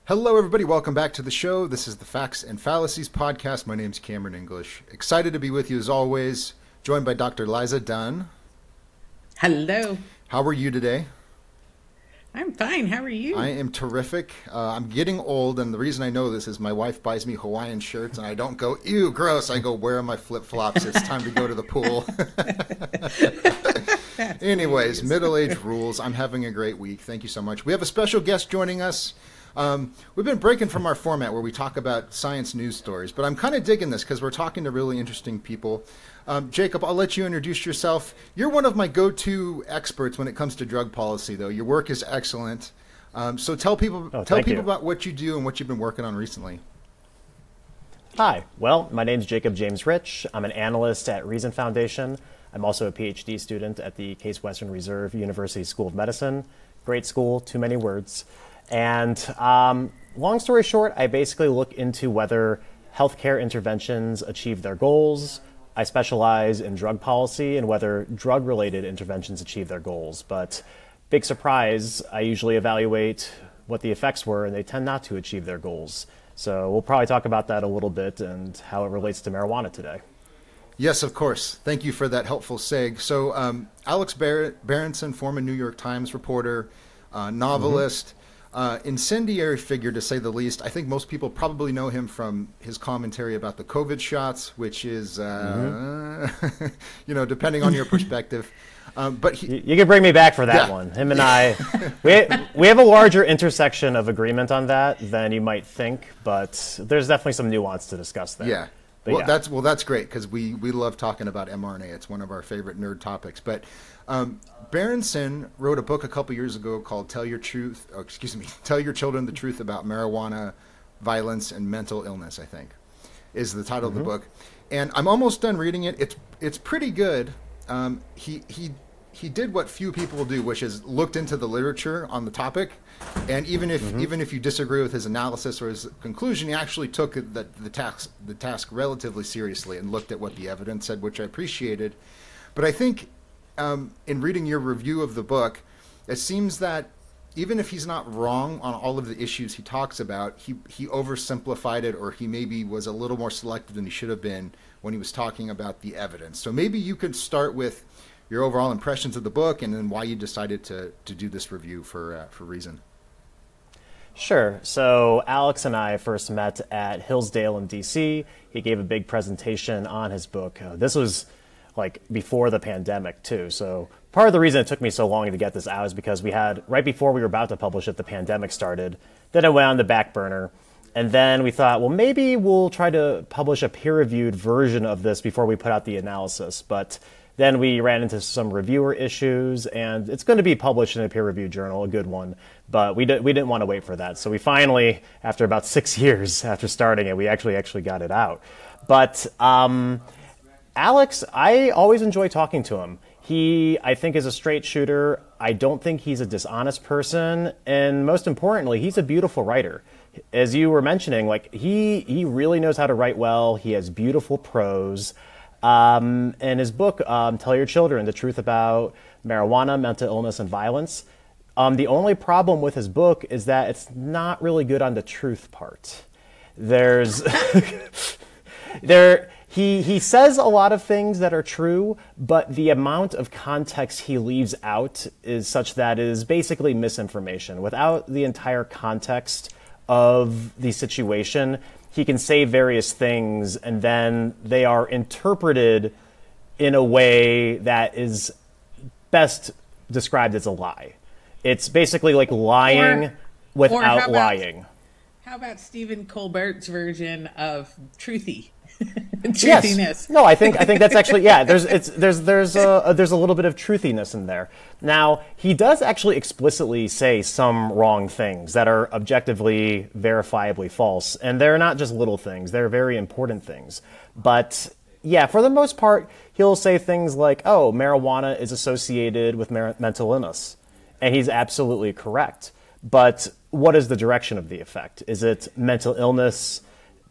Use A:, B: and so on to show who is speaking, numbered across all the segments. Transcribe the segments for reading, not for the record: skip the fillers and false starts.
A: Hello, everybody. Welcome back to the show. This is the Facts and Fallacies podcast. My name's Cameron English. Excited to be with you as always. Joined by Dr. Liza Dunn.
B: Hello.
A: How are you today?
B: I'm fine. How are you?
A: I am terrific. I'm getting old, and the reason I know this is my wife buys me Hawaiian shirts, and I don't go, ew, gross. I go, where are my flip-flops? It's time to go to the pool. Anyways, middle age rules. I'm having a great week. Thank you so much. We have a special guest joining us. We've been breaking from our format where we talk about science news stories, but I'm kind of digging this because we're talking to really interesting people. Jacob, I'll let you introduce yourself. You're one of my go-to experts when it comes to drug policy, though. Your work is excellent. So tell people about what you do and what you've been working on recently.
C: Hi. Well, my name's Jacob James Rich. I'm an analyst at Reason Foundation. I'm also a PhD student at the Case Western Reserve University School of Medicine. Great school, too many words. And long story short, I basically look into whether healthcare interventions achieve their goals. I specialize in drug policy and whether drug-related interventions achieve their goals. But big surprise, I usually evaluate what the effects were, and they tend not to achieve their goals. So we'll probably talk about that a little bit and how it relates to marijuana today.
A: Yes, of course. Thank you for that helpful seg. So Alex Berenson, former New York Times reporter, novelist, incendiary figure, to say the least. I think most people probably know him from his commentary about the COVID shots, which is, depending on your perspective. But
C: you can bring me back for that one. Him and I, we have a larger intersection of agreement on that than you might think, but there's definitely some nuance to discuss there.
A: Yeah. That's great because we love talking about mRNA. It's one of our favorite nerd topics. But Berenson wrote a book a couple years ago called Tell Your Children the Truth About Marijuana, Violence, and Mental Illness, I think, is the title of the book. And I'm almost done reading it. It's pretty good. He did what few people do, which is looked into the literature on the topic. And even if you disagree with his analysis or his conclusion, he actually took the task relatively seriously and looked at what the evidence said, which I appreciated. But I think in reading your review of the book, it seems that even if he's not wrong on all of the issues he talks about, he oversimplified it, or he maybe was a little more selective than he should have been when he was talking about the evidence. So maybe you could start with your overall impressions of the book and then why you decided to do this review for Reason.
C: Sure. So Alex and I first met at Hillsdale in DC. He gave a big presentation on his book. This was like before the pandemic too. So part of the reason it took me so long to get this out is because right before we were about to publish it, the pandemic started. Then it went on the back burner. And then we thought, well, maybe we'll try to publish a peer-reviewed version of this before we put out the analysis. But then we ran into some reviewer issues, and it's going to be published in a peer-reviewed journal, a good one. But we didn't want to wait for that. So we finally, after about 6 years after starting it, we actually got it out. But Alex, I always enjoy talking to him. He, I think, is a straight shooter. I don't think he's a dishonest person. And most importantly, he's a beautiful writer. As you were mentioning, like he really knows how to write well. He has beautiful prose. And his book, Tell Your Children the Truth About Marijuana, Mental Illness, and Violence. The only problem with his book is that it's not really good on the truth part. He says a lot of things that are true, but the amount of context he leaves out is such that it is basically misinformation. Without the entire context of the situation, he can say various things, and then they are interpreted in a way that is best described as a lie. It's basically like lying without lying.
B: How about Stephen Colbert's version of truthy?
C: Truthiness. Yes. No, I think that's actually, yeah, there's a little bit of truthiness in there. Now, he does actually explicitly say some wrong things that are objectively verifiably false, and they're not just little things, they're very important things. But yeah, for the most part, he'll say things like, oh, marijuana is associated with mental illness, and he's absolutely correct. But what is the direction of the effect? Is it mental illness?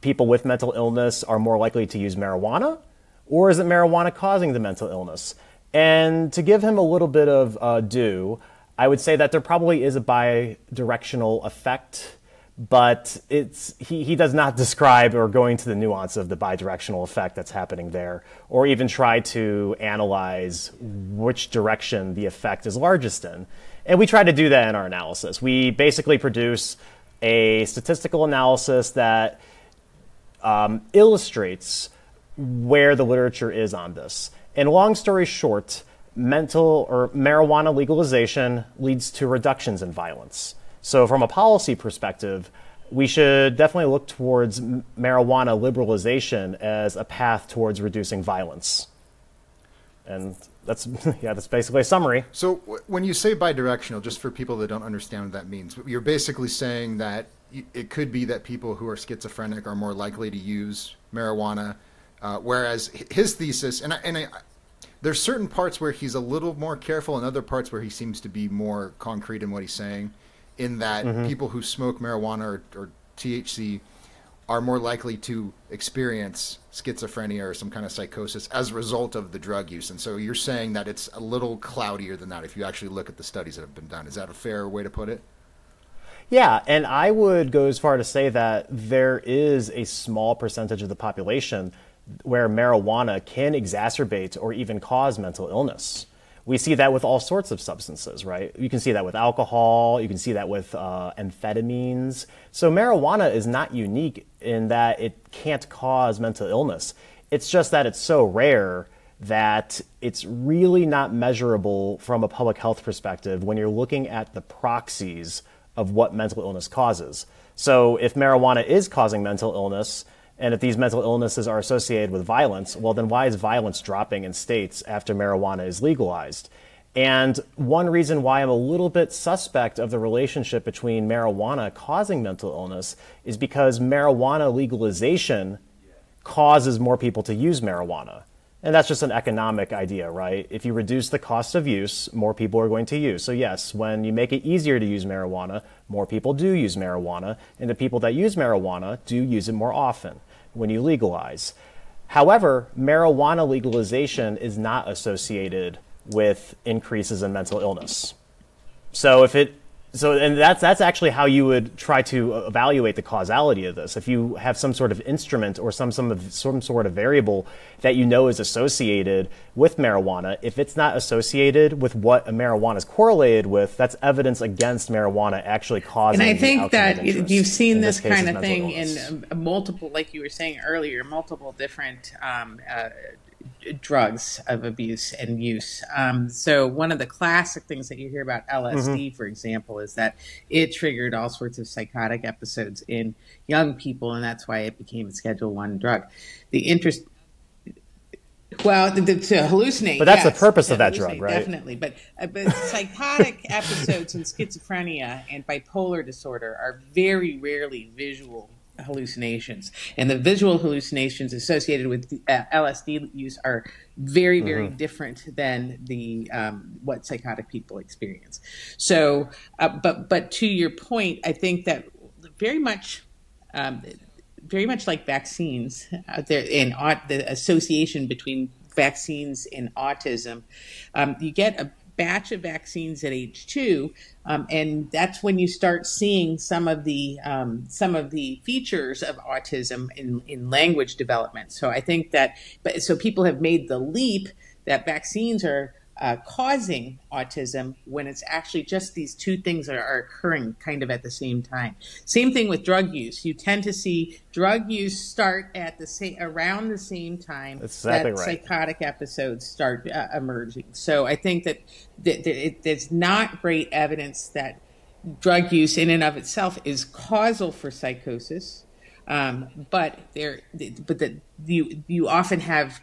C: People with mental illness are more likely to use marijuana, or is it marijuana causing the mental illness? And to give him a little bit of due, I would say that there probably is a bi-directional effect, but he does not describe or go into the nuance of the bidirectional effect that's happening there, or even try to analyze which direction the effect is largest in. And we try to do that in our analysis. We basically produce a statistical analysis that illustrates where the literature is on this. And long story short, marijuana legalization leads to reductions in violence. So from a policy perspective, we should definitely look towards marijuana liberalization as a path towards reducing violence. And that's basically a summary.
A: So when you say bidirectional, just for people that don't understand what that means, you're basically saying that it could be that people who are schizophrenic are more likely to use marijuana, whereas his thesis, there's certain parts where he's a little more careful and other parts where he seems to be more concrete in what he's saying, in that people who smoke marijuana or THC are more likely to experience schizophrenia or some kind of psychosis as a result of the drug use. And so you're saying that it's a little cloudier than that if you actually look at the studies that have been done. Is that a fair way to put it?
C: Yeah, and I would go as far to say that there is a small percentage of the population where marijuana can exacerbate or even cause mental illness. We see that with all sorts of substances, right? You can see that with alcohol, you can see that with amphetamines. So marijuana is not unique in that it can't cause mental illness. It's just that it's so rare that it's really not measurable from a public health perspective when you're looking at the proxies of what mental illness causes. So if marijuana is causing mental illness, and if these mental illnesses are associated with violence, well, then why is violence dropping in states after marijuana is legalized? And one reason why I'm a little bit suspect of the relationship between marijuana causing mental illness is because marijuana legalization causes more people to use marijuana. And that's just an economic idea, right? If you reduce the cost of use, more people are going to use. So yes, when you make it easier to use marijuana, more people do use marijuana, and the people that use marijuana do use it more often when you legalize. However, marijuana legalization is not associated with increases in mental illness. And that's actually how you would try to evaluate the causality of this. If you have some sort of instrument or some sort of variable that you know is associated with marijuana, if it's not associated with what a marijuana is correlated with, that's evidence against marijuana actually causing.
B: And I think that you've seen this kind of thing
C: illness.
B: In multiple, like you were saying earlier, multiple different drugs of abuse and use. So one of the classic things that you hear about LSD, for example, is that it triggered all sorts of psychotic episodes in young people, and that's why it became a Schedule I drug. The to hallucinate.
C: But that's the purpose of that drug, right?
B: Definitely. But psychotic episodes in schizophrenia and bipolar disorder are very rarely visual hallucinations, and the visual hallucinations associated with LSD use are very, very different than the what psychotic people experience. So, but to your point, I think that very much like vaccines, the association between vaccines and autism, you get a batch of vaccines at age 2, and that's when you start seeing some of the features of autism in language development. So I think that, so people have made the leap that vaccines are causing autism when it's actually just these two things that are occurring kind of at the same time. Same thing with drug use. You tend to see drug use start at around the same time that psychotic episodes start emerging. So I think that there's not great evidence that drug use in and of itself is causal for psychosis, but you often have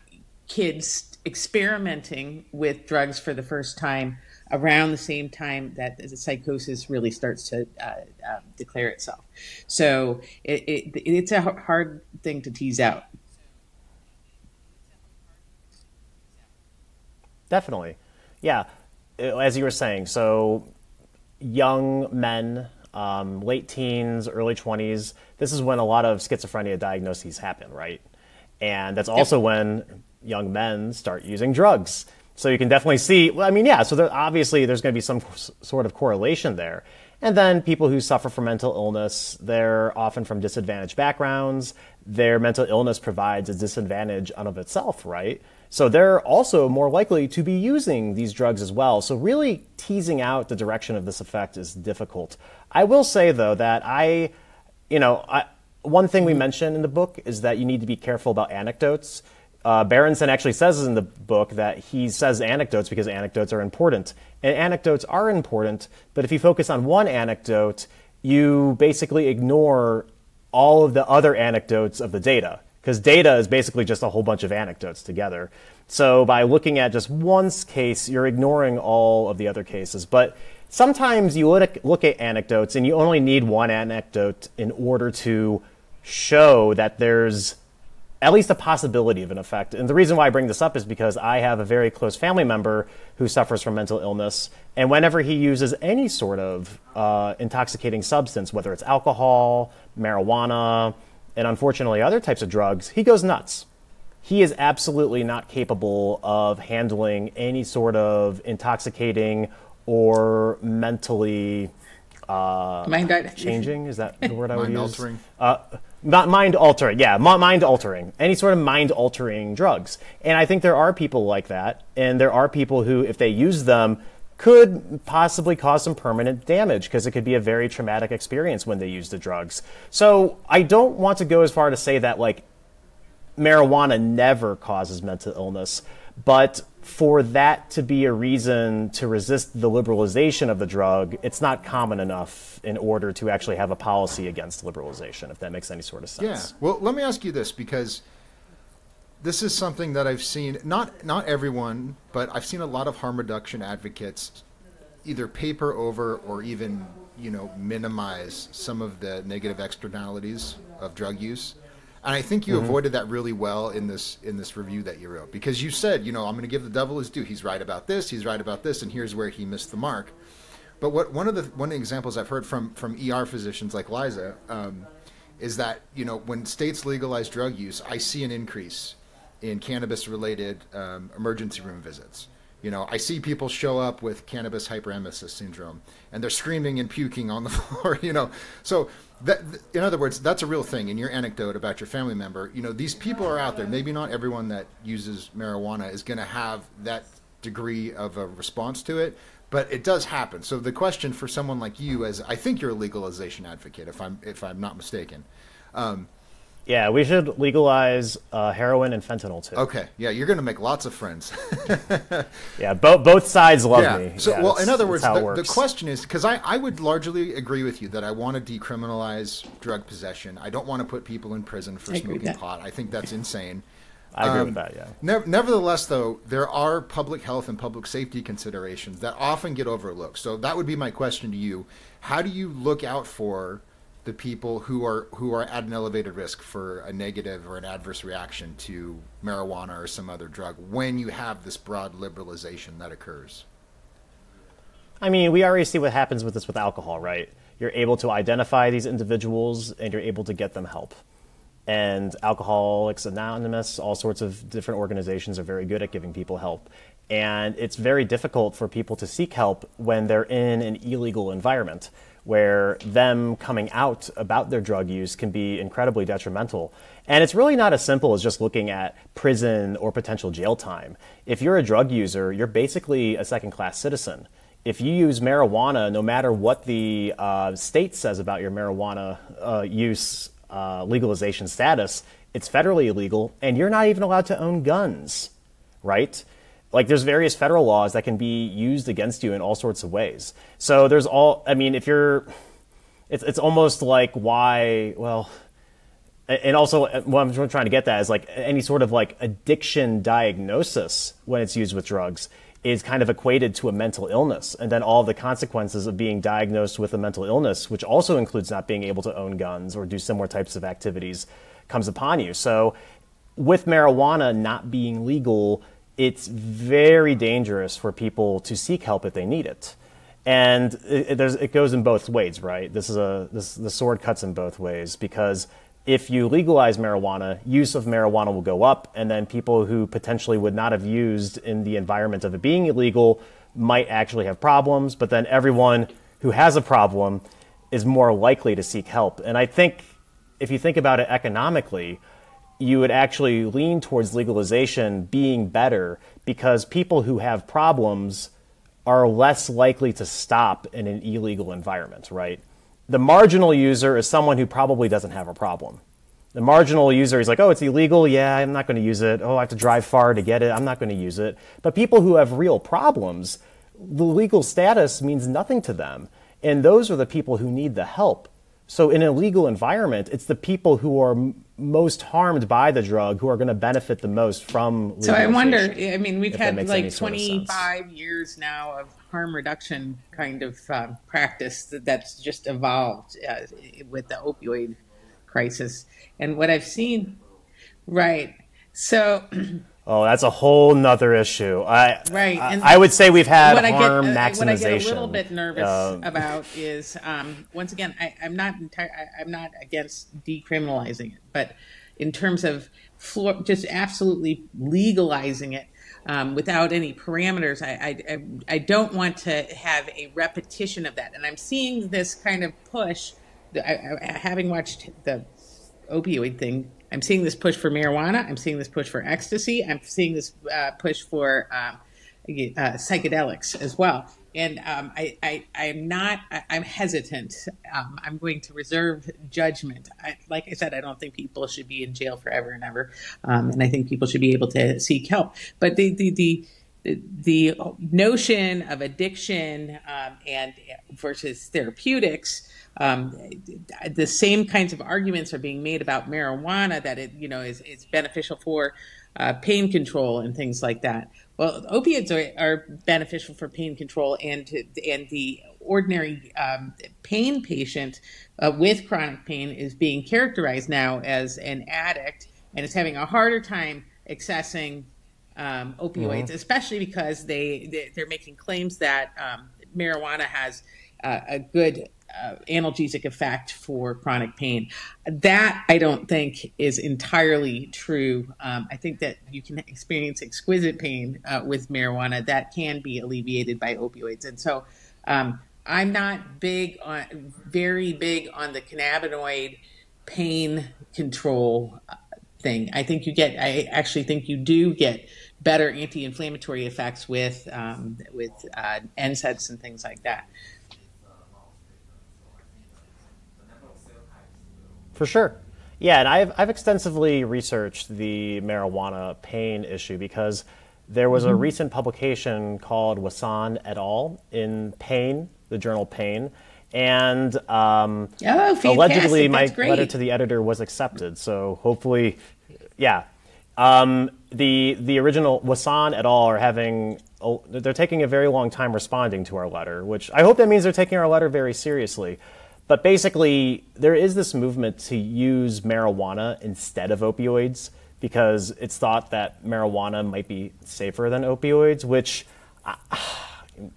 B: kids experimenting with drugs for the first time around the same time that the psychosis really starts to declare itself. So it's a hard thing to tease out.
C: Definitely. Yeah. As you were saying, so young men, late teens, early 20s, this is when a lot of schizophrenia diagnoses happen, right? And that's also when young men start using drugs. So you can definitely see, so obviously there's going to be some sort of correlation there. And then people who suffer from mental illness, they're often from disadvantaged backgrounds. Their mental illness provides a disadvantage on of itself, right? So they're also more likely to be using these drugs as well. So really teasing out the direction of this effect is difficult. I will say, though, that one thing we mention in the book is that you need to be careful about anecdotes. Berenson actually says in the book that he says anecdotes because anecdotes are important. And anecdotes are important, but if you focus on one anecdote, you basically ignore all of the other anecdotes of the data, because data is basically just a whole bunch of anecdotes together. So by looking at just one case, you're ignoring all of the other cases. But sometimes you look at anecdotes and you only need one anecdote in order to show that there's at least a possibility of an effect. And the reason why I bring this up is because I have a very close family member who suffers from mental illness. And whenever he uses any sort of intoxicating substance, whether it's alcohol, marijuana, and unfortunately other types of drugs, he goes nuts. He is absolutely not capable of handling any sort of intoxicating or mentally changing. Is that the word I would use?
A: Mind-altering.
C: Not mind-altering, yeah, mind-altering. Any sort of mind-altering drugs. And I think there are people like that, and there are people who, if they use them, could possibly cause some permanent damage because it could be a very traumatic experience when they use the drugs. So I don't want to go as far to say that, like, marijuana never causes mental illness, but for that to be a reason to resist the liberalization of the drug, it's not common enough in order to actually have a policy against liberalization, if that makes any sort of sense.
A: Yeah. Well, let me ask you this, because this is something that I've seen, not everyone, but I've seen a lot of harm reduction advocates either paper over or even, minimize some of the negative externalities of drug use. And I think you avoided that really well in this review that you wrote, because you said, I'm going to give the devil his due. He's right about this, and here's where he missed the mark. But one of the examples I've heard from ER physicians like Liza is that when states legalize drug use, I see an increase in cannabis-related emergency room visits. I see people show up with cannabis hyperemesis syndrome, and they're screaming and puking on the floor. So that, in other words, that's a real thing. In your anecdote about your family member, these people are out there. Maybe not everyone that uses marijuana is going to have that degree of a response to it, but it does happen. So the question for someone like you, as I think you're a legalization advocate, if I'm not mistaken.
C: Yeah, we should legalize heroin and fentanyl too.
A: Okay, yeah, you're going to make lots of friends.
C: Yeah, both sides love me.
A: So,
C: yeah,
A: well, in other words,
C: the
A: question is, because I would largely agree with you that I want to decriminalize drug possession. I don't want to put people in prison for smoking pot. I think that's insane.
C: I agree with that, yeah.
A: Nevertheless, though, there are public health and public safety considerations that often get overlooked. So that would be my question to you. How do you look out for the people who are at an elevated risk for a negative or an adverse reaction to marijuana or some other drug when you have this broad liberalization that occurs?
C: I mean, we already see what happens with this with alcohol, right? You're able to identify these individuals and you're able to get them help. And Alcoholics Anonymous, all sorts of different organizations are very good at giving people help. And it's very difficult for people to seek help when they're in an illegal environment, where them coming out about their drug use can be incredibly detrimental. And it's really not as simple as just looking at prison or potential jail time. If you're a drug user, you're basically a second-class citizen. If you use marijuana, no matter what the state says about your marijuana use legalization status, it's federally illegal, and you're not even allowed to own guns, right? Like, there's various federal laws that can be used against you in all sorts of ways. So there's if you're, it's almost like and also what I'm trying to get at is like any sort of like addiction diagnosis when it's used with drugs is kind of equated to a mental illness. And then all the consequences of being diagnosed with a mental illness, which also includes not being able to own guns or do similar types of activities, comes upon you. So with marijuana not being legal, it's very dangerous for people to seek help if they need it. And it goes in both ways, right? The sword cuts in both ways, because if you legalize marijuana, use of marijuana will go up, and then people who potentially would not have used in the environment of it being illegal might actually have problems, but then everyone who has a problem is more likely to seek help. And I think if you think about it economically, you would actually lean towards legalization being better because people who have problems are less likely to stop in an illegal environment, right? The marginal user is someone who probably doesn't have a problem. The marginal user is like, oh, it's illegal. Yeah, I'm not going to use it. Oh, I have to drive far to get it. I'm not going to use it. But people who have real problems, the legal status means nothing to them. And those are the people who need the help. So in a legal environment, it's the people who are most harmed by the drug who are going to benefit the most from legalization.
B: So I wonder, I mean, we've had like 25
C: sort of
B: years now of harm reduction kind of practice that's just evolved with the opioid crisis. And what I've seen, right, so...
C: Oh, that's a whole nother issue.
B: And
C: I would say we've had harm maximization.
B: What I get a little bit nervous about is, once again, I'm not against decriminalizing it, but in terms of just absolutely legalizing it without any parameters, I don't want to have a repetition of that. And I'm seeing this kind of push. Having watched the opioid thing, I'm seeing this push for marijuana. I'm seeing this push for ecstasy. I'm seeing this push for psychedelics as well. And I'm hesitant. I'm going to reserve judgment. Like I said, I don't think people should be in jail forever and ever. And I think people should be able to seek help. But the notion of addiction and versus therapeutics, the same kinds of arguments are being made about marijuana, that it is beneficial for pain control and things like that. Well, opiates are beneficial for pain control, and the ordinary pain patient with chronic pain is being characterized now as an addict and is having a harder time accessing opioids, especially because they're making claims that marijuana has a good analgesic effect for chronic pain. That I don't think is entirely true. I think that you can experience exquisite pain with marijuana that can be alleviated by opioids. And so I'm not very big on the cannabinoid pain control thing. I actually think you do get better anti-inflammatory effects with NSAIDs and things like that.
C: For sure. Yeah, and I've extensively researched the marijuana pain issue because there was a recent publication called Wasson et al. In Pain, the journal Pain, and allegedly my letter to the editor was accepted. So hopefully, yeah. The original Wasson et al. They're taking a very long time responding to our letter, which I hope that means they're taking our letter very seriously. But basically, there is this movement to use marijuana instead of opioids because it's thought that marijuana might be safer than opioids, which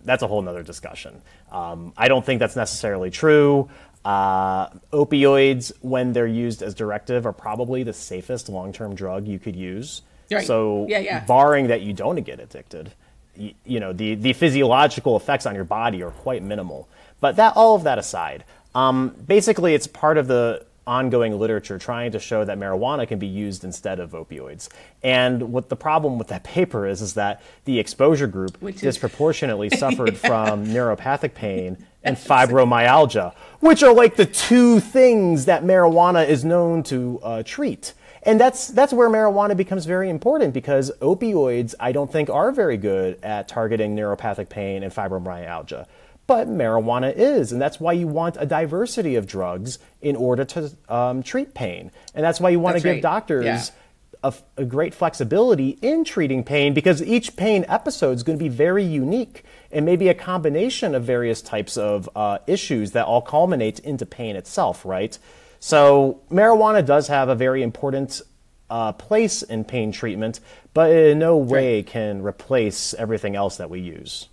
C: that's a whole nother discussion. I don't think that's necessarily true. Opioids, when they're used as directive, are probably the safest long-term drug you could use.
B: Right.
C: So barring that you don't get addicted, the physiological effects on your body are quite minimal. But all of that aside, basically it's part of the ongoing literature trying to show that marijuana can be used instead of opioids. And what the problem with that paper is that the exposure group disproportionately suffered from neuropathic pain and fibromyalgia, which are like the two things that marijuana is known to treat. And that's where marijuana becomes very important because opioids, I don't think, are very good at targeting neuropathic pain and fibromyalgia. But marijuana is, and that's why you want a diversity of drugs in order to treat pain. And that's why you want to give doctors a great flexibility in treating pain because each pain episode is going to be very unique and maybe a combination of various types of issues that all culminate into pain itself, right? So marijuana does have a very important place in pain treatment, but in no way can replace everything else that we use.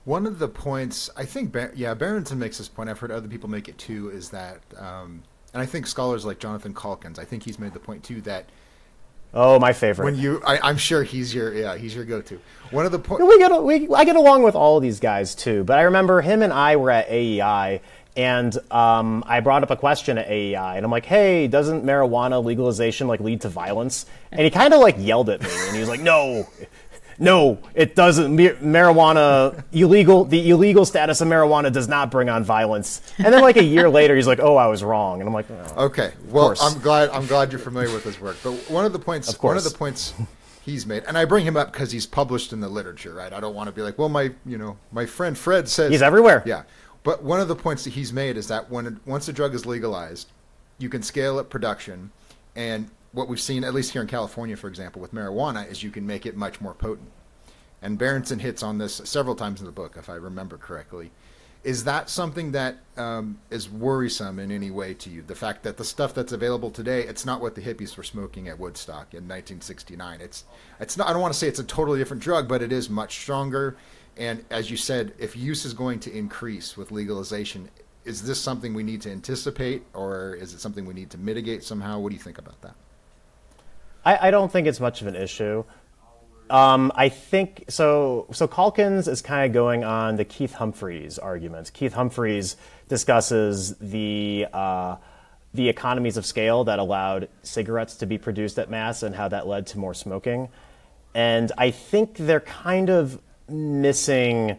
A: One of the points, I think, Berenson makes this point, I've heard other people make it too, is that, and I think scholars like Jonathan Calkins, I think he's made the point too, that
C: Oh, my favorite.
A: When I'm sure he's your go-to. One of the points
C: I get along with all of these guys too, but I remember him and I were at AEI, and I brought up a question at AEI, and I'm like, "Hey, doesn't marijuana legalization like lead to violence?" And he kind of like yelled at me, and he was like, "No, it doesn't. Marijuana the illegal status of marijuana does not bring on violence." And then like a year later, he's like, "Oh, I was wrong," and I'm like, oh,
A: "Okay, well, I'm glad you're familiar with his work." But one of the points he's made, and I bring him up because he's published in the literature, right? I don't want to be like, well, my friend Fred says
C: he's everywhere.
A: Yeah, but one of the points that he's made is that once a drug is legalized, you can scale up production, and what we've seen, at least here in California, for example, with marijuana, is you can make it much more potent. And Berenson hits on this several times in the book, if I remember correctly. Is that something that is worrisome in any way to you? The fact that the stuff that's available today, it's not what the hippies were smoking at Woodstock in 1969. It's not. I don't want to say it's a totally different drug, but it is much stronger. And as you said, if use is going to increase with legalization, is this something we need to anticipate, or is it something we need to mitigate somehow? What do you think about that?
C: I don't think it's much of an issue. I think so. So Calkins is kind of going on the Keith Humphreys argument. Keith Humphreys discusses the economies of scale that allowed cigarettes to be produced at mass and how that led to more smoking. And I think they're kind of missing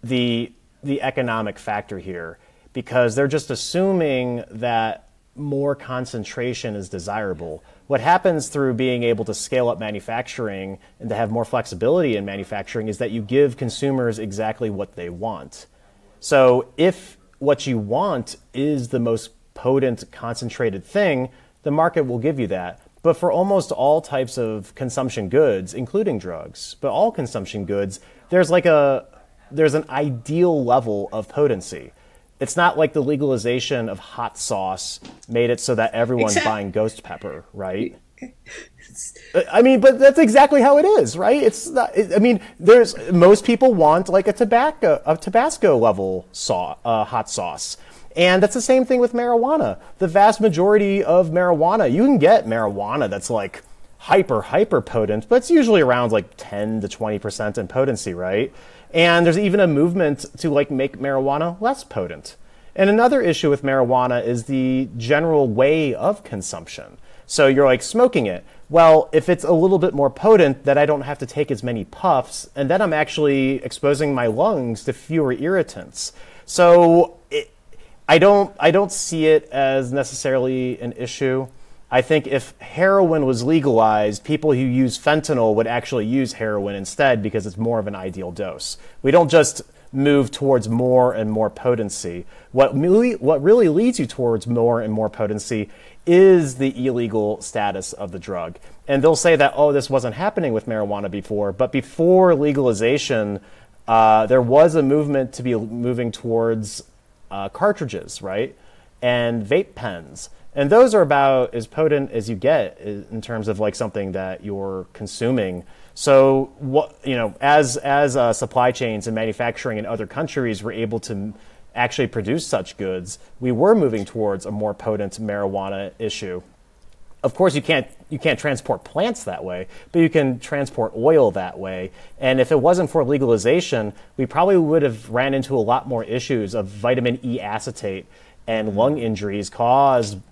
C: the economic factor here, because they're just assuming that more concentration is desirable. What happens through being able to scale up manufacturing and to have more flexibility in manufacturing is that you give consumers exactly what they want. So if what you want is the most potent, concentrated thing, the market will give you that. But for almost all types of consumption goods, including drugs, but all consumption goods, there's an ideal level of potency. It's not like the legalization of hot sauce made it so that everyone's buying ghost pepper, right? I mean, but that's exactly how it is, right? It's not. I mean, most people want like a Tabasco level hot sauce, and that's the same thing with marijuana. The vast majority of marijuana, you can get marijuana that's like hyper potent, but it's usually around like 10 to 20% in potency, right? And there's even a movement to like make marijuana less potent. And another issue with marijuana is the general way of consumption. So you're like smoking it. Well, if it's a little bit more potent, then I don't have to take as many puffs, and then I'm actually exposing my lungs to fewer irritants. So I don't see it as necessarily an issue. I think if heroin was legalized, people who use fentanyl would actually use heroin instead because it's more of an ideal dose. We don't just move towards more and more potency. What really leads you towards more and more potency is the illegal status of the drug. And they'll say that, oh, this wasn't happening with marijuana before, but before legalization, there was a movement to be moving towards cartridges, right? And vape pens. And those are about as potent as you get in terms of like something that you're consuming. So as supply chains and manufacturing in other countries were able to actually produce such goods, we were moving towards a more potent marijuana issue. Of course, you can't transport plants that way, but you can transport oil that way. And if it wasn't for legalization, we probably would have ran into a lot more issues of vitamin E acetate and lung injuries causing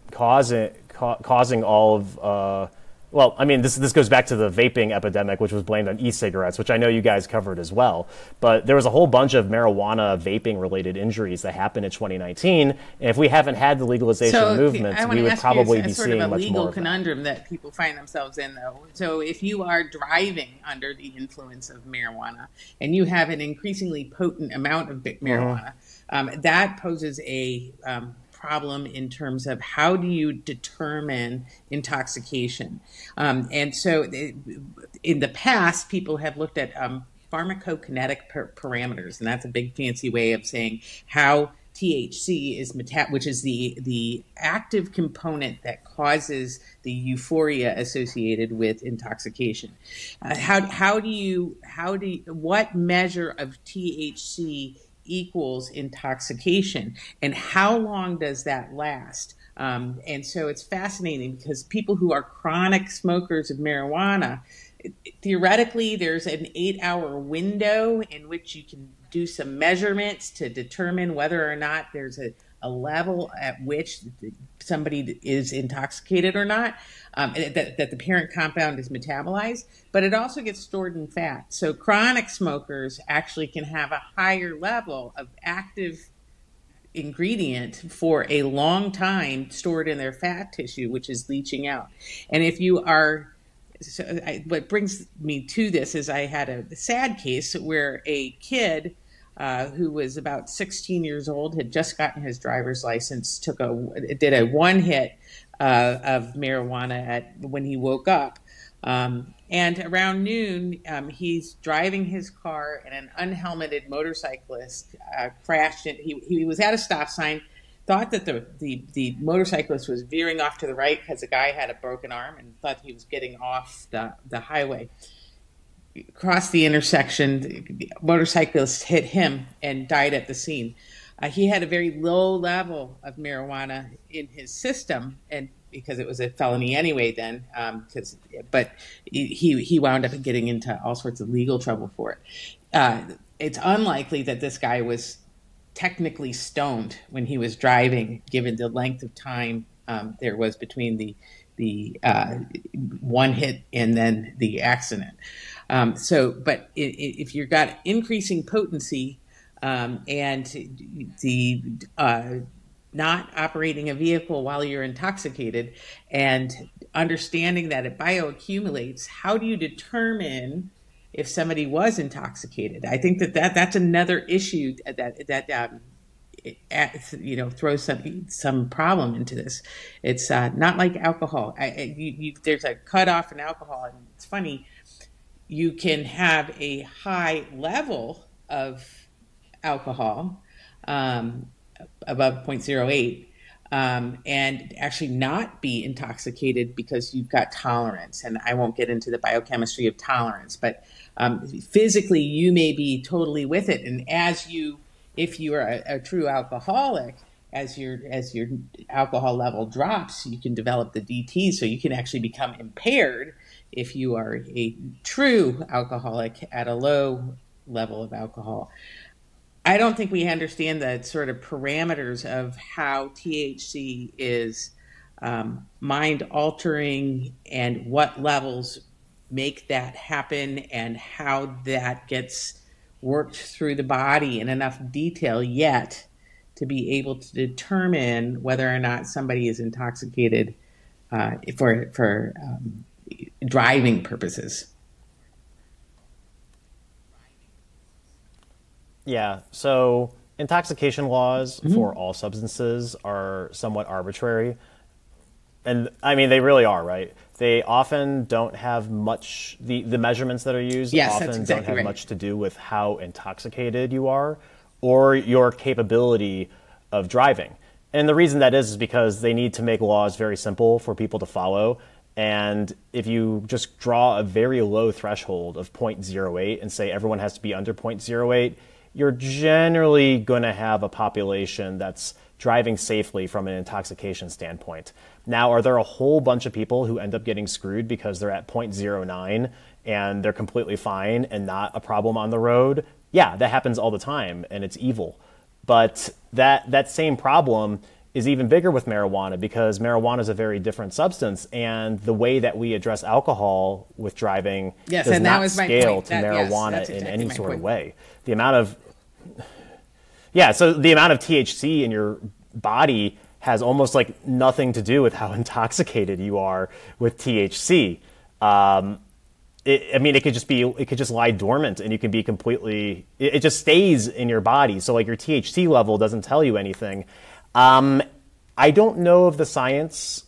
C: all of well, I mean, this goes back to the vaping epidemic, which was blamed on e-cigarettes, which I know you guys covered as well. But there was a whole bunch of marijuana vaping-related injuries that happened in 2019. And if we haven't had the legalization movement, we would probably be seeing much more of that.
B: Sort of a legal conundrum that people find themselves in, though. So if you are driving under the influence of marijuana and you have an increasingly potent amount of marijuana, that poses a problem in terms of how do you determine intoxication. And so in the past, people have looked at pharmacokinetic parameters, and that's a big fancy way of saying how THC is which is the active component that causes the euphoria associated with intoxication. What measure of THC equals intoxication, and how long does that last? And so it's fascinating because people who are chronic smokers of marijuana, theoretically, there's an 8-hour window in which you can do some measurements to determine whether or not there's a level at which somebody is intoxicated or not, that the parent compound is metabolized, but it also gets stored in fat. So chronic smokers actually can have a higher level of active ingredient for a long time stored in their fat tissue, which is leaching out. And if you are, what brings me to this is I had a sad case where a kid who was about 16 years old, had just gotten his driver's license, did a one hit of marijuana when he woke up. And around noon, he's driving his car and an unhelmeted motorcyclist crashed. He was at a stop sign, thought that the motorcyclist was veering off to the right because the guy had a broken arm and thought he was getting off the highway. Crossed the intersection, the motorcyclist hit him and died at the scene. He had a very low level of marijuana in his system, and because it was a felony anyway then, but he wound up getting into all sorts of legal trouble for it. It's unlikely that this guy was technically stoned when he was driving, given the length of time there was between the one hit and then the accident. But if you've got increasing potency and the not operating a vehicle while you're intoxicated and understanding that it bioaccumulates, how do you determine if somebody was intoxicated? I think that's another issue that throws some problem into this. It's not like alcohol. There's a cutoff in alcohol, and it's funny. You can have a high level of alcohol above 0.08 and actually not be intoxicated because you've got tolerance. And I won't get into the biochemistry of tolerance, but physically you may be totally with it. And if you are a true alcoholic, as your alcohol level drops, you can develop the DT, so you can actually become impaired if you are a true alcoholic at a low level of alcohol. I don't think we understand the sort of parameters of how THC is mind altering and what levels make that happen and how that gets worked through the body in enough detail yet to be able to determine whether or not somebody is intoxicated for driving purposes.
C: Yeah, so intoxication laws for all substances are somewhat arbitrary. And I mean, they really are, right? They often don't have much, the measurements that are used often don't have much to do with how intoxicated you are or your capability of driving. And the reason that is because they need to make laws very simple for people to follow. And if you just draw a very low threshold of 0.08 and say everyone has to be under 0.08, you're generally going to have a population that's driving safely from an intoxication standpoint. Now, are there a whole bunch of people who end up getting screwed because they're at 0.09 and they're completely fine and not a problem on the road? Yeah, that happens all the time, and it's evil. But that same problem is even bigger with marijuana because marijuana is a very different substance, and the way that we address alcohol with driving does not scale to marijuana in any sort of way. The amount of THC in your body has almost like nothing to do with how intoxicated you are with THC. It could just lie dormant and you can be completely, it just stays in your body. So like your THC level doesn't tell you anything. I don't know of the science,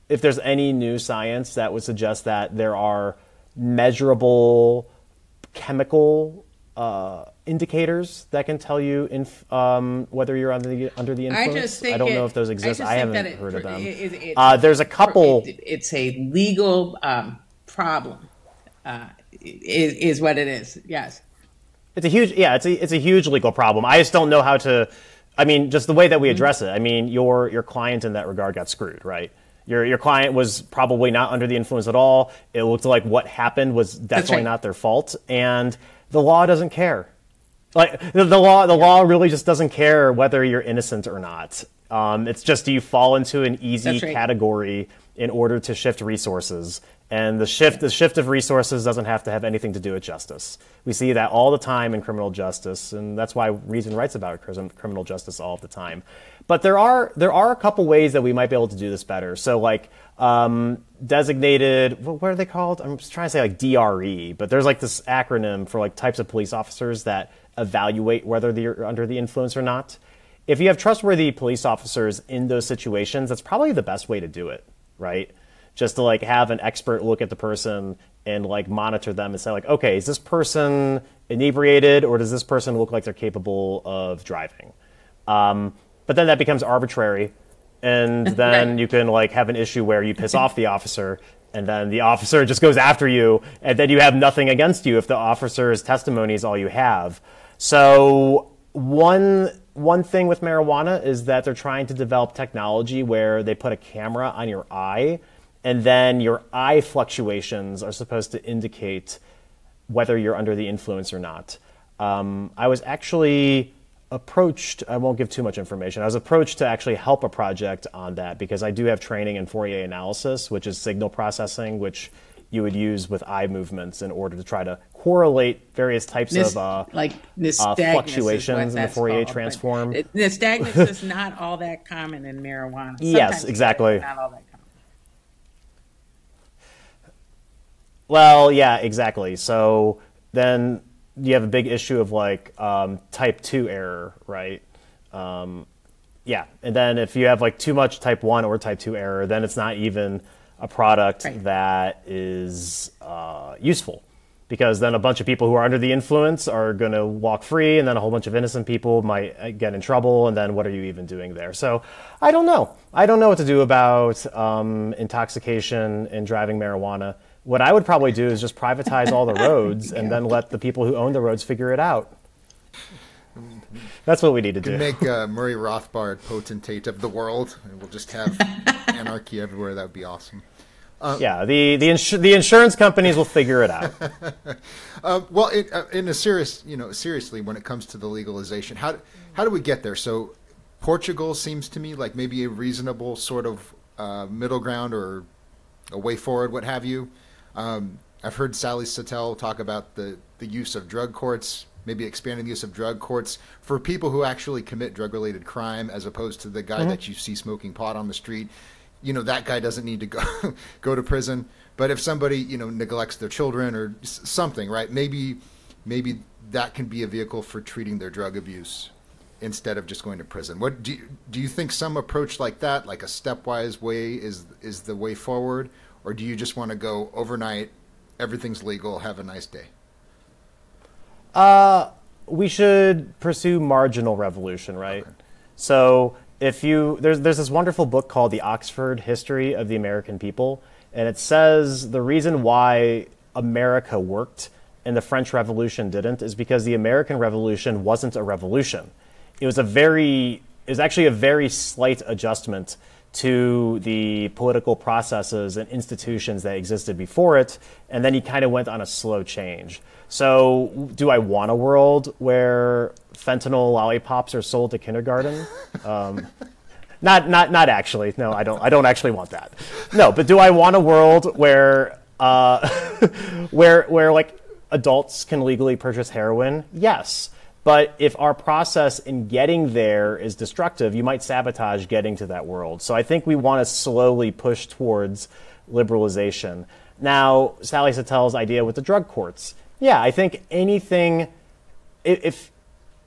C: if there's any new science that would suggest that there are measurable chemical indicators that can tell you whether you're under the influence. I don't know if those exist. I haven't heard of them. There's a couple.
B: It's a legal problem. Is what it is. Yes.
C: It's a huge, it's a huge legal problem. I just don't know how to I mean, just the way that we address it. I mean, your client in that regard got screwed, right? Your client was probably not under the influence at all. It looked like what happened was definitely not their fault, and the law doesn't care. Like the law really just doesn't care whether you're innocent or not. It's just, do you fall into an easy category in order to shift resources? And the shift of resources doesn't have to have anything to do with justice. We see that all the time in criminal justice, and that's why Reason writes about criminal justice all the time. But there are a couple ways that we might be able to do this better. So like designated, what are they called? I'm just trying to say like DRE, but there's like this acronym for like types of police officers that evaluate whether they're under the influence or not. If you have trustworthy police officers in those situations, that's probably the best way to do it, right? Just to like have an expert look at the person and like monitor them and say like, okay, is this person inebriated or does this person look like they're capable of driving? But then that becomes arbitrary, and then you can like have an issue where you piss off the officer, and then the officer just goes after you, and then you have nothing against you if the officer's testimony is all you have. So one thing with marijuana is that they're trying to develop technology where they put a camera on your eye, and then your eye fluctuations are supposed to indicate whether you're under the influence or not. I was actually approached, I won't give too much information, I was approached to actually help a project on that because I do have training in Fourier analysis, which is signal processing, which you would use with eye movements in order to try to correlate various types of fluctuations in the Fourier transform.
B: Nystagmus is not all that common in marijuana. Sometimes
C: yes, exactly.
B: Not all that common.
C: Well, yeah, exactly. So then you have a big issue of like type 2 error, right? Yeah, and then if you have like too much type 1 or type 2 error, then it's not even a product that is useful, because then a bunch of people who are under the influence are going to walk free, and then a whole bunch of innocent people might get in trouble, and then what are you even doing there? So I don't know. I don't know what to do about intoxication and driving marijuana. What I would probably do is just privatize all the roads and then let the people who own the roads figure it out. That's what we need to do.
A: Make Murray Rothbard potentate of the world, and we'll just have anarchy everywhere. That would be awesome.
C: Yeah, the insurance companies will figure it out.
A: Well, in a seriously, when it comes to the legalization, how do we get there? So Portugal seems to me like maybe a reasonable sort of middle ground or a way forward, what have you. I've heard Sally Satel talk about the use of drug courts, maybe expanding the use of drug courts for people who actually commit drug-related crime, as opposed to the guy that you see smoking pot on the street. You know, that guy doesn't need to go to prison. But if somebody, neglects their children or something, right? Maybe that can be a vehicle for treating their drug abuse instead of just going to prison. What do you think some approach like that, like a stepwise way, is the way forward? Or do you just want to go overnight, everything's legal, have a nice day?
C: We should pursue marginal revolution, right? Okay. So there's this wonderful book called The Oxford History of the American People, and it says the reason why America worked and the French Revolution didn't is because the American Revolution wasn't a revolution. It was actually a very slight adjustment to the political processes and institutions that existed before it, and then he kind of went on a slow change. So do I want a world where fentanyl lollipops are sold to kindergarten? Not actually. No, I don't actually want that. No, but do I want a world where where like adults can legally purchase heroin? Yes. But if our process in getting there is destructive, you might sabotage getting to that world. So I think we want to slowly push towards liberalization. Now, Sally Satel's idea with the drug courts. Yeah, I think anything, if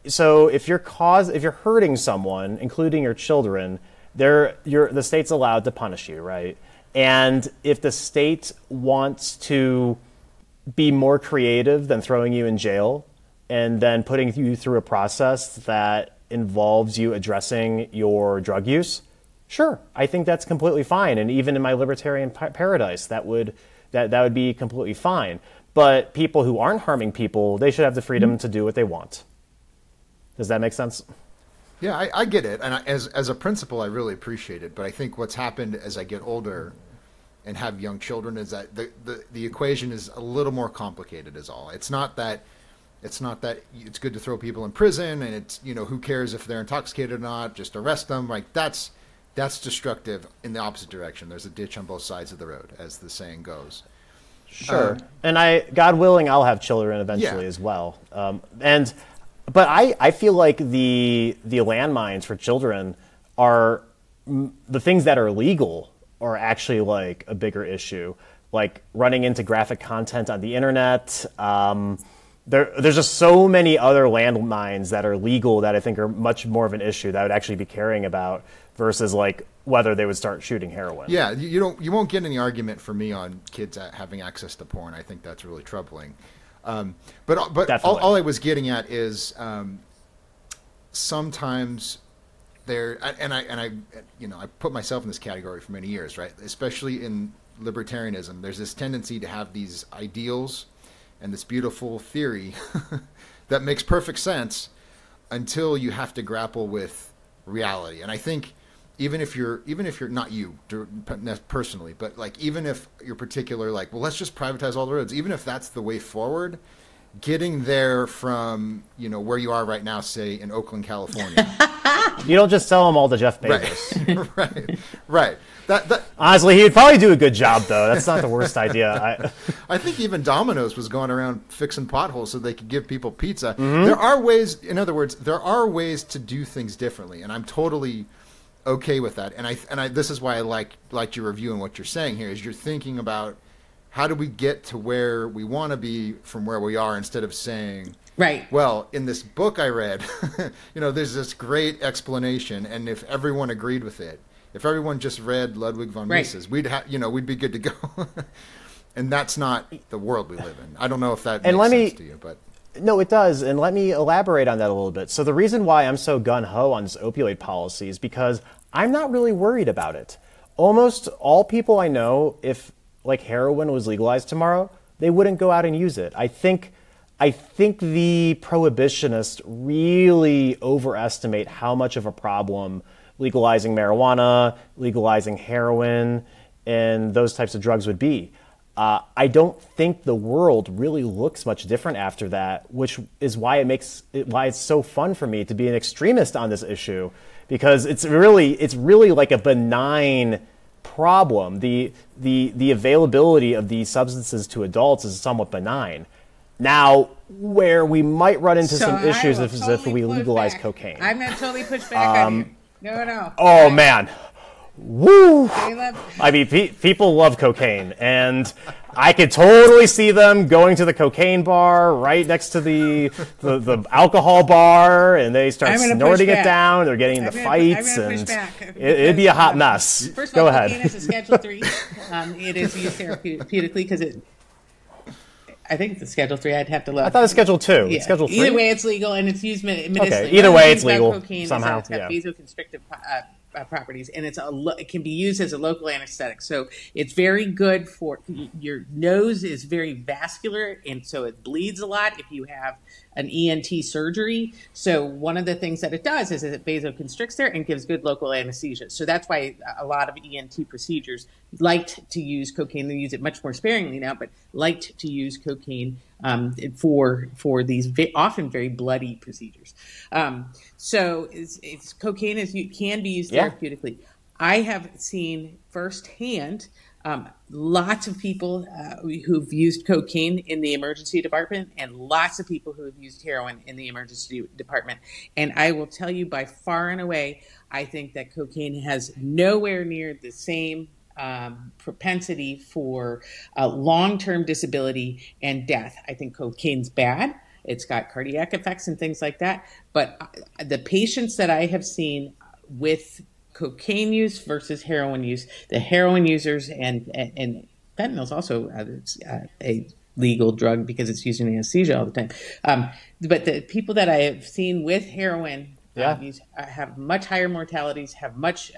C: you're hurting someone, including your children, the state's allowed to punish you, right? And if the state wants to be more creative than throwing you in jail, and then putting you through a process that involves you addressing your drug use, sure, I think that's completely fine. And even in my libertarian paradise, that would be completely fine. But people who aren't harming people, they should have the freedom to do what they want. Does that make sense?
A: Yeah, I get it, and as a principal, I really appreciate it. But I think what's happened as I get older and have young children is that the equation is a little more complicated. Is all. It's not that it's good to throw people in prison, and it's, who cares if they're intoxicated or not? Just arrest them. Like that's destructive in the opposite direction. There's a ditch on both sides of the road, as the saying goes.
C: Sure. And God willing, I'll have children eventually as well. But I feel like the landmines for children are the things that are legal are actually like a bigger issue, like running into graphic content on the internet. There's just so many other landmines that are legal that I think are much more of an issue that I would actually be caring about versus like whether they would start shooting heroin.
A: Yeah, you won't get any argument from me on kids having access to porn. I think that's really troubling. But all I was getting at is sometimes I put myself in this category for many years, right? Especially in libertarianism, there's this tendency to have these ideals and this beautiful theory that makes perfect sense until you have to grapple with reality. And I think even if you're not you personally, but like even if you're particular, like, well, let's just privatize all the roads, even if that's the way forward, getting there from where you are right now, say in Oakland, California.
C: You don't just sell them all to Jeff Bezos.
A: Right.
C: Honestly, he would probably do a good job, though. That's not the worst idea.
A: I think even Domino's was going around fixing potholes so they could give people pizza. Mm-hmm. There are ways, in other words, there are ways to do things differently, and I'm totally okay with that. And I this is why I liked your review and what you're saying here is you're thinking about how do we get to where we want to be from where we are, instead of saying,
B: right,
A: well, in this book I read, there's this great explanation, and if everyone agreed with it, if everyone just read Ludwig von Mises, we'd be good to go. And that's not the world we live in. I don't know if that makes sense to you, but
C: no, it does. And let me elaborate on that a little bit. So the reason why I'm so gung-ho on this opioid policy is because I'm not really worried about it. Almost all people I know, if like heroin was legalized tomorrow, they wouldn't go out and use it. I think the prohibitionists really overestimate how much of a problem legalizing marijuana, legalizing heroin, and those types of drugs would be. I don't think the world really looks much different after that, which is why why it's so fun for me to be an extremist on this issue, because it's really like a benign problem. The availability of these substances to adults is somewhat benign. Now, where we might run into some issues is if we legalize cocaine.
B: I'm going to totally push back on you. No.
C: Oh, man. Woo! I mean, people love cocaine, and I could totally see them going to the cocaine bar right next to the alcohol bar, and they start snorting it down. They're getting into fights, and it'd be a hot mess.
B: First of all, cocaine is a Schedule 3. It is used therapeutically because I think the Schedule 3. I'd have to look.
C: I thought it was Schedule 2.
B: Yeah.
C: It's Schedule 3.
B: Either way, it's legal, and it's used medicinally.
C: Okay. Either way, it's legal
B: cocaine
C: somehow.
B: It's got vasoconstrictive properties, and it can be used as a local anesthetic. So it's very good for your nose is very vascular, and so it bleeds a lot if you have an ENT surgery. So one of the things that it does is it vasoconstricts there and gives good local anesthesia. So that's why a lot of ENT procedures liked to use cocaine. They use it much more sparingly now, but liked to use cocaine for these often very bloody procedures. So cocaine can be used therapeutically. I have seen firsthand lots of people who've used cocaine in the emergency department, and lots of people who have used heroin in the emergency department. And I will tell you, by far and away, I think that cocaine has nowhere near the same propensity for long-term disability and death. I think cocaine's bad. It's got cardiac effects and things like that. But the patients that I have seen with cocaine use versus heroin use, the heroin users and fentanyl is also a legal drug because it's used in anesthesia all the time. But the people that I have seen with heroin use have much higher mortalities, have much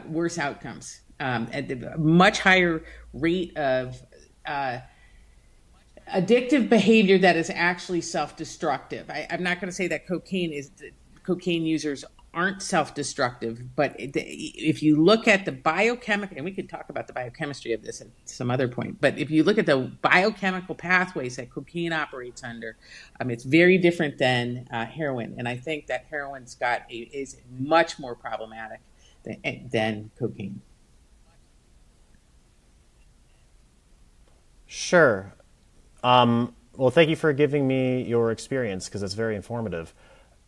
B: worse outcomes, and a much higher rate of addictive behavior that is actually self-destructive. I'm not going to say that cocaine cocaine users aren't self-destructive, but if you look at the biochemical, and we could talk about the biochemistry of this at some other point, but if you look at the biochemical pathways that cocaine operates under, it's very different than heroin. And I think that heroin's is much more problematic than cocaine.
C: Sure. Well, thank you for giving me your experience, because it's very informative.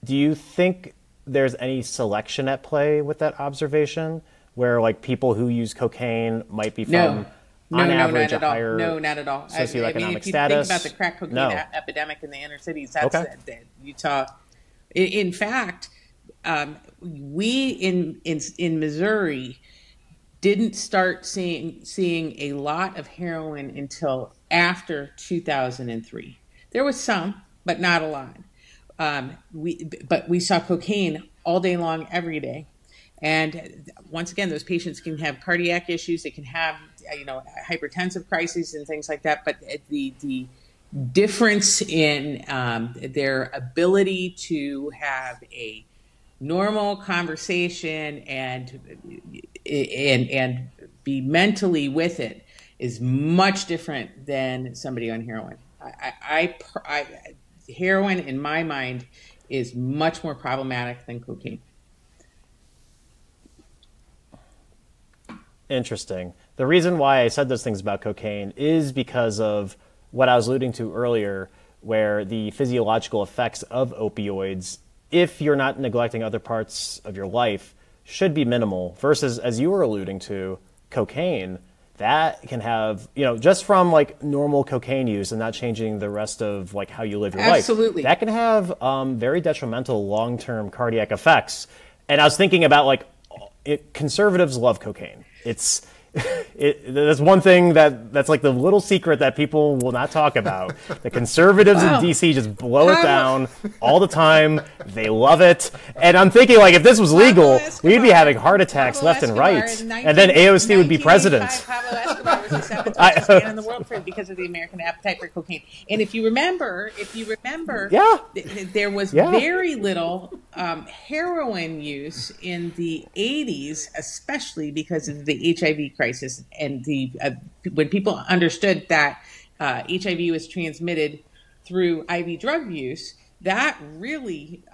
C: Do you think there's any selection at play with that observation, where like people who use cocaine might be from on average a higher
B: not at all.
C: socioeconomic
B: if you
C: status?
B: think about the crack cocaine epidemic in the inner cities, that's Utah. In fact, we in Missouri didn't start seeing a lot of heroin until after 2003. There was some, but not a lot. We saw cocaine all day long, every day. And once again, those patients can have cardiac issues. They can have, hypertensive crises and things like that. But the difference in their ability to have a normal conversation and be mentally with it is much different than somebody on heroin. Heroin, in my mind, is much more problematic than cocaine.
C: Interesting. The reason why I said those things about cocaine is because of what I was alluding to earlier, where the physiological effects of opioids, if you're not neglecting other parts of your life, should be minimal, versus, as you were alluding to, cocaine. That can have, just from like normal cocaine use and not changing the rest of like how you live your life. That can have very detrimental long-term cardiac effects. And I was thinking about like conservatives love cocaine. There's one thing that's like the little secret that people will not talk about. The conservatives in DC just blow it down all the time. They love it. And I'm thinking, like, if this was legal, we'd be having heart attacks left and right. And then AOC would be president.
B: Pablo Escobar was the seventh richest man in the world because of the American appetite for cocaine. And if you remember, there was very little heroin use in the 80s, especially because of the HIV crisis, and when people understood that HIV was transmitted through IV drug use, that really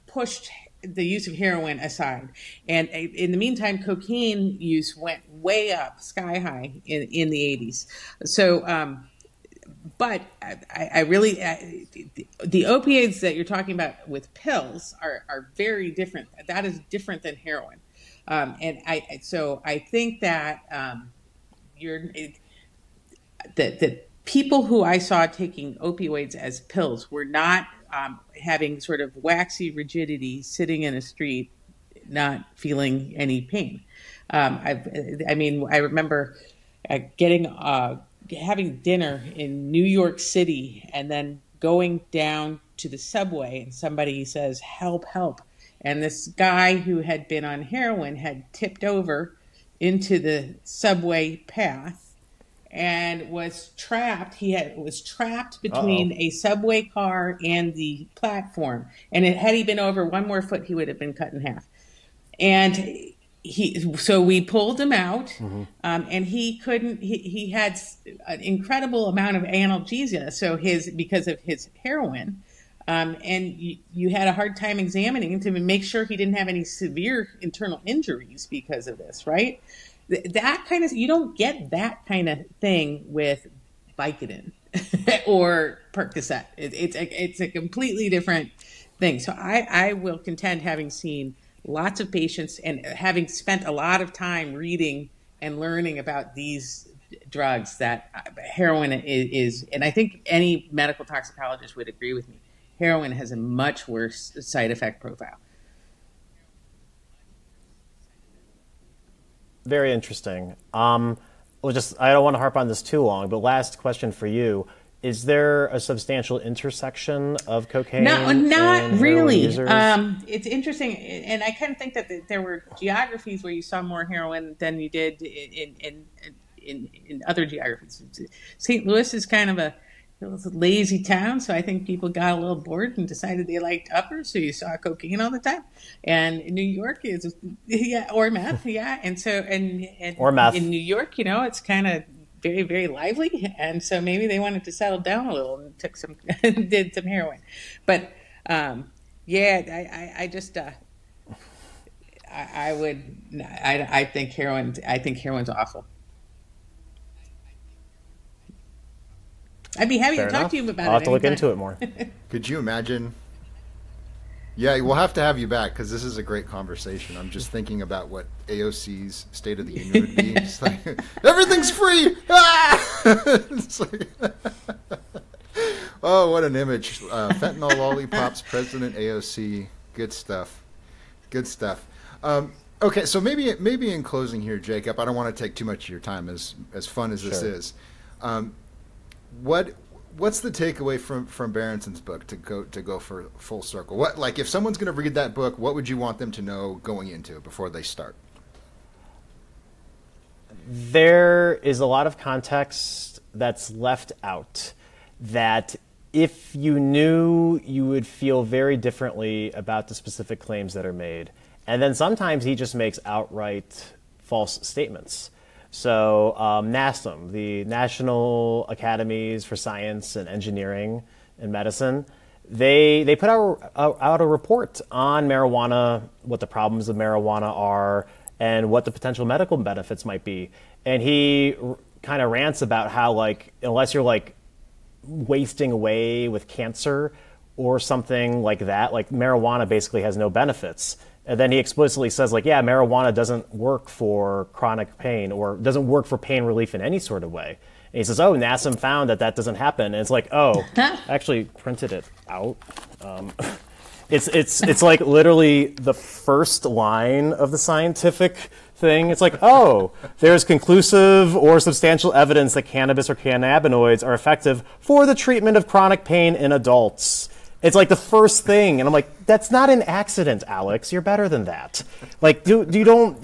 B: pushed the use of heroin aside. And in the meantime, cocaine use went way up, sky high in the 80s. So, but I really, the opioids that you're talking about with pills are very different. That is different than heroin. And I think that the people who I saw taking opioids as pills were not having sort of waxy rigidity, sitting in a street, not feeling any pain. I remember having dinner in New York City and then going down to the subway, and somebody says, "Help, help." And this guy who had been on heroin had tipped over into the subway path and was trapped. Was trapped between a subway car and the platform. And had he been over one more foot, he would have been cut in half. And so we pulled him out, and he couldn't. He had an incredible amount of analgesia. So because of his heroin. And you had a hard time examining him to make sure he didn't have any severe internal injuries because of this, right? That kind of, you don't get that kind of thing with Vicodin or Percocet. It's a completely different thing. So I will contend, having seen lots of patients and having spent a lot of time reading and learning about these drugs, that heroin is, and I think any medical toxicologist would agree with me, heroin has a much worse side effect profile.
C: Very interesting. I don't want to harp on this too long, but last question for you. Is there a substantial intersection of cocaine?
B: Not really.
C: Users?
B: It's interesting, and I kind of think that there were geographies where you saw more heroin than you did in other geographies. St. Louis is kind of it was a lazy town, so I think people got a little bored and decided they liked uppers, so you saw cocaine all the time. And New York is, yeah, or meth, yeah. And so, and
C: Or meth.
B: in New York, you know, it's kind of very, very lively. And so maybe they wanted to settle down a little and took some, did some heroin. But, yeah, I just, I think heroin's awful. I'd be happy
C: Fair
B: to talk
C: enough.
B: to you about it.
C: I'll have to look
B: anytime.
C: into it more.
A: Could you imagine? Yeah, we'll have to have you back because this is a great conversation. I'm just thinking about what AOC's State of the Union would be. It's like, everything's free! Ah! It's like, oh, what an image. Fentanyl lollipops, President AOC. Good stuff. Good stuff. Okay, so maybe in closing here, Jacob, I don't want to take too much of your time, as fun as this
C: Sure.
A: is. What's the takeaway from Berenson's book to go for full circle? What, like, if someone's going to read that book, what would you want them to know going into it before they start?
C: There is a lot of context that's left out that if you knew, you would feel very differently about the specific claims that are made. And then sometimes he just makes outright false statements. So NASM, the National Academies for Science and Engineering and Medicine, they put out a report on marijuana, what the problems of marijuana are, and what the potential medical benefits might be. And he kind of rants about how, like, unless you're like wasting away with cancer or something like that, like marijuana basically has no benefits. And then he explicitly says, like, yeah, marijuana doesn't work for chronic pain or doesn't work for pain relief in any sort of way. And he says, oh, NASM found that doesn't happen. And it's like, oh, I actually printed it out. It's like literally the first line of the scientific thing. It's like, oh, there's conclusive or substantial evidence that cannabis or cannabinoids are effective for the treatment of chronic pain in adults. It's like the first thing, and I'm like, that's not an accident, Alex. You're better than that. Like, you don't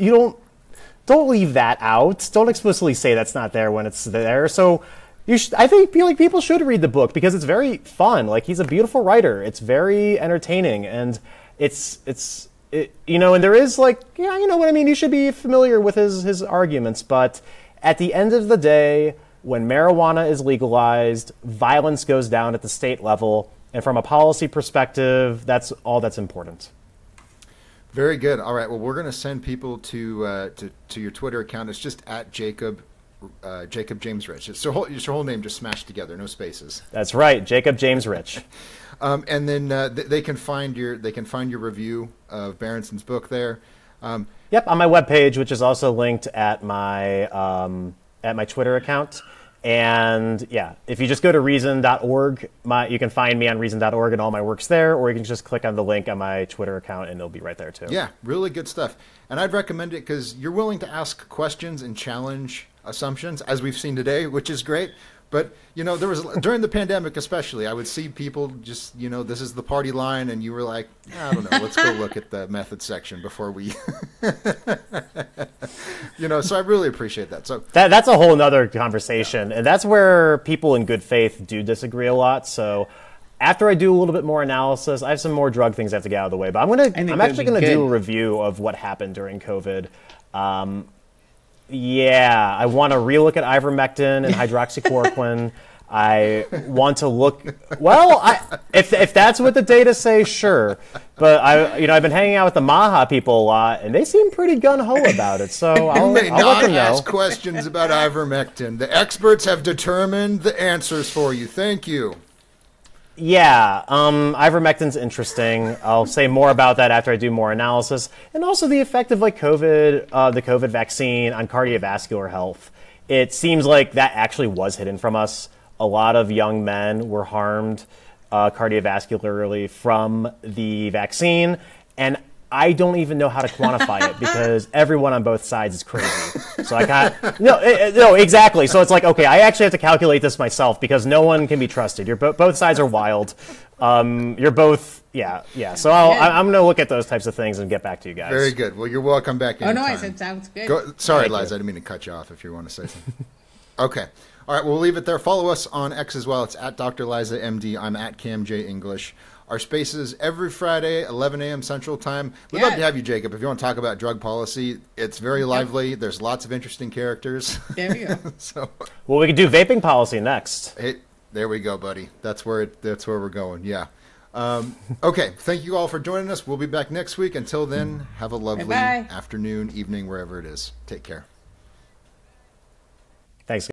C: leave that out. Don't explicitly say that's not there when it's there. So, I feel like people should read the book because it's very fun. Like, he's a beautiful writer. It's very entertaining, and it's you know, and there is, like, yeah, you know what I mean. You should be familiar with his arguments, but at the end of the day, when marijuana is legalized, violence goes down at the state level. And from a policy perspective, that's all that's important.
A: Very good. All right. Well, we're going to send people to your Twitter account. It's just at Jacob James Rich. It's your whole name just smashed together, no spaces.
C: That's right, Jacob James Rich.
A: And then they can find your review of Berenson's book there.
C: Yep, on my webpage, which is also linked at my Twitter account. And yeah, if you just go to reason.org, you can find me on reason.org and all my work's there, or you can just click on the link on my Twitter account and it'll be right there too.
A: Yeah, really good stuff. And I'd recommend it because you're willing to ask questions and challenge assumptions, as we've seen today, which is great. But, you know, there was, during the pandemic especially, I would see people just, you know, this is the party line, and you were like, I don't know, let's go look at the method section before we, you know, so I really appreciate that. So
C: that's a whole nother conversation, and that's where people in good faith do disagree a lot. So after I do a little bit more analysis, I have some more drug things I have to get out of the way, but I'm actually going to do a review of what happened during COVID. Yeah, I want to relook at ivermectin and hydroxychloroquine. I want to look. Well, if that's what the data say, sure. But I've been hanging out with the Maha people a lot, and they seem pretty gun ho about it. So I'll let them know.
A: Ask questions about ivermectin. The experts have determined the answers for you. Thank you.
C: Yeah, ivermectin's interesting. I'll say more about that after I do more analysis. And also the effect of like COVID, the COVID vaccine on cardiovascular health. It seems like that actually was hidden from us. A lot of young men were harmed cardiovascularly from the vaccine. And I don't even know how to quantify it because everyone on both sides is crazy. So I can't. No, exactly. So it's like, okay, I actually have to calculate this myself because no one can be trusted. Both sides are wild. You're both, yeah. So I'm going to look at those types of things and get back to you guys.
A: Very good. Well, you're welcome back.
B: Oh no, I said sounds good.
A: Sorry, Liza, I didn't mean to cut you off. If you want to say something. Okay. All right, we'll leave it there. Follow us on X as well. It's at Dr. Liza MD. I'm at Cam J English. Our spaces every Friday, 11 a.m. Central Time. We'd love to have you, Jacob. If you want to talk about drug policy, it's very lively. There's lots of interesting characters.
B: There we go.
A: So,
C: Well, we could do vaping policy next.
A: hey, there we go, buddy. That's where we're going. Yeah. Okay. Thank you all for joining us. We'll be back next week. Until then, have a lovely
B: Bye-bye.
A: afternoon, evening, wherever it is. Take care.
C: Thanks.